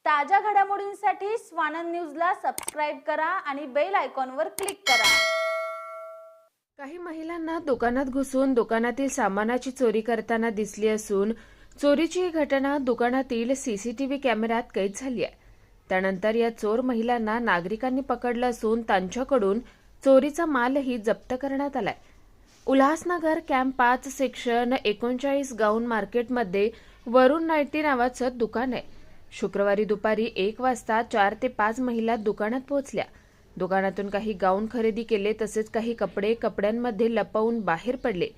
ताज्या घडामोडींसाठी स्वानंद न्यूजला सबस्क्राइब करा आणि बेल आयकॉनवर क्लिक करा। काही महिलांना दुकानात घुसून दुकानातील सामानाची चोरी करताना दिसली असून चोरीची ही घटना दुकानातील सीसीटीव्ही कॅमेऱ्यात कैद झाली आहे। त्यानंतर या चोर महिलांना नागरिकांनी पकडलं असून त्यांच्याकडून चोरीचा मालही जप्त करण्यात आलाय। उल्हासनगर कॅम्प 5 सेक्शन 39 गाऊन मार्केटमध्ये वरुण नाईटी नावाचं दुकान आहे। शुक्रवारी दुपारी 1 वाजता 4 ते 5 महिला दुकानात पोहोचल्या। दुकानातून काही गाऊन खरेदी केले तसेच काही कपडे कपड्यांमध्ये लपवून बाहेर पडले।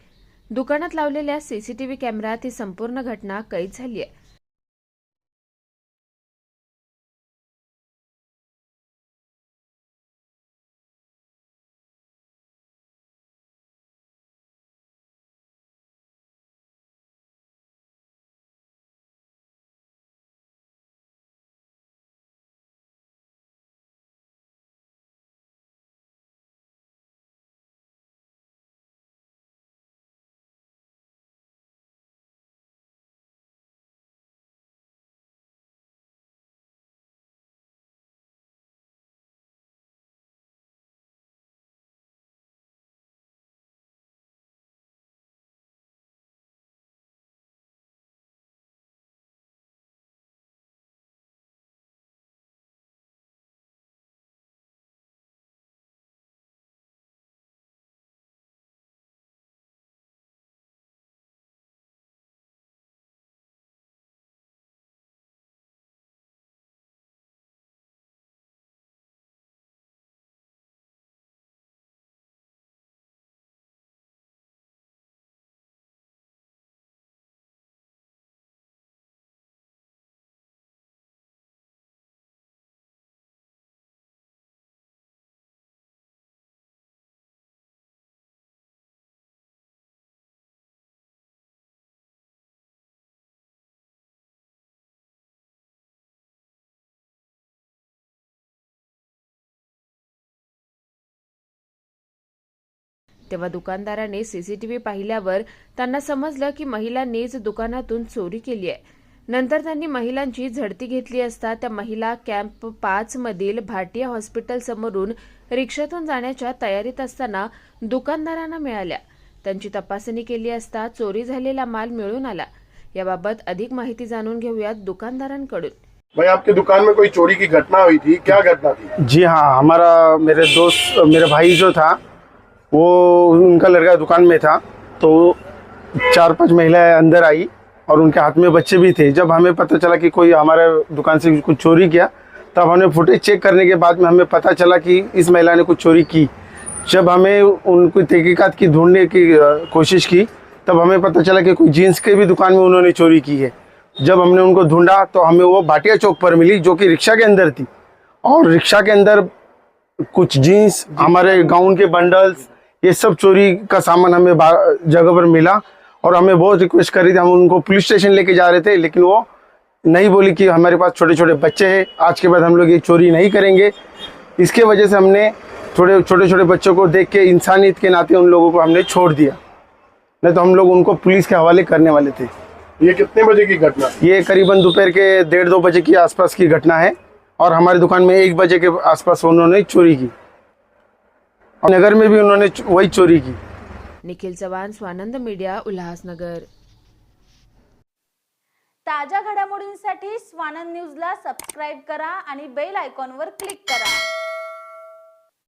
दुकानात लावलेल्या सीसीटीव्ही कॅमेऱ्यात ही संपूर्ण घटना कैद झाली आहे। तेव्हा दुकानदाराने सीसीटीव्ही पाहिल्यावर त्यांना समजलं की महिलांनीच दुकानातून चोरी केली आहे। नंतर त्यांनी महिलांची झडती घेतली असता त्या महिला कॅम्प 5 मधील भाटिया हॉस्पिटल समोरून रिक्षातून जाण्याच्या तयारीत असताना दुकानदारांना मिळाल्या। त्यांची तपासणी केली असता चोरी झालेला माल मिळून आला। याबाबत अधिक माहिती जाणून घेऊयात दुकानदारांकडून। भाई, आपकी दुकान में कोई चोरी की घटना हुई थी, क्या घटना थी? जी हाँ, हमारा मेरे भाई जो था वो उनका लड़का दुकान में था, तो 4-5 महिलाएं अंदर आई और उनके हाथ में बच्चे भी थे। जब हमें पता चला कि कोई हमारे दुकान से कुछ चोरी किया, तब हमने फुटेज चेक करने के बाद में हमें पता चला कि इस महिला ने कुछ चोरी की। जब हमें उनको तहकीकात की ढूंढने की कोशिश की, तब हमें पता चला कि कोई जीन्स के भी दुकान में उन्होंने चोरी की है। जब हमने उनको ढूंढा तो हमें वो भाटिया चौक पर मिली, जो कि रिक्शा के अंदर थी। और रिक्शा के अंदर कुछ जीन्स, हमारे गाउन के बंडल्स, ये सब चोरी का सामान हमें जगह पर मिला। और हमें बहुत रिक्वेस्ट करी थी, हम उनको पुलिस स्टेशन लेके जा रहे थे, लेकिन वो नहीं बोली कि हमारे पास छोटे छोटे बच्चे हैं, आज के बाद हम लोग ये चोरी नहीं करेंगे। इसके वजह से हमने छोटे छोटे बच्चों को देख के इंसानियत के नाते उन लोगों को हमने छोड़ दिया, नहीं तो हम लोग उनको पुलिस के हवाले करने वाले थे। ये कितने बजे की घटना? ये करीबन दोपहर के 1:30-2 बजे के आसपास की घटना है। और हमारी दुकान में 1 बजे के आसपास उन्होंने चोरी की। नगर में भी उन्होंने वही चोरी की। निखिल चव्हाण, स्वानंद मीडिया, उल्हासनगर। ताज्या घडामोडींसाठी स्वानंद न्यूजला सबस्क्राइब करा आणि बेल आयकॉनवर क्लिक करा।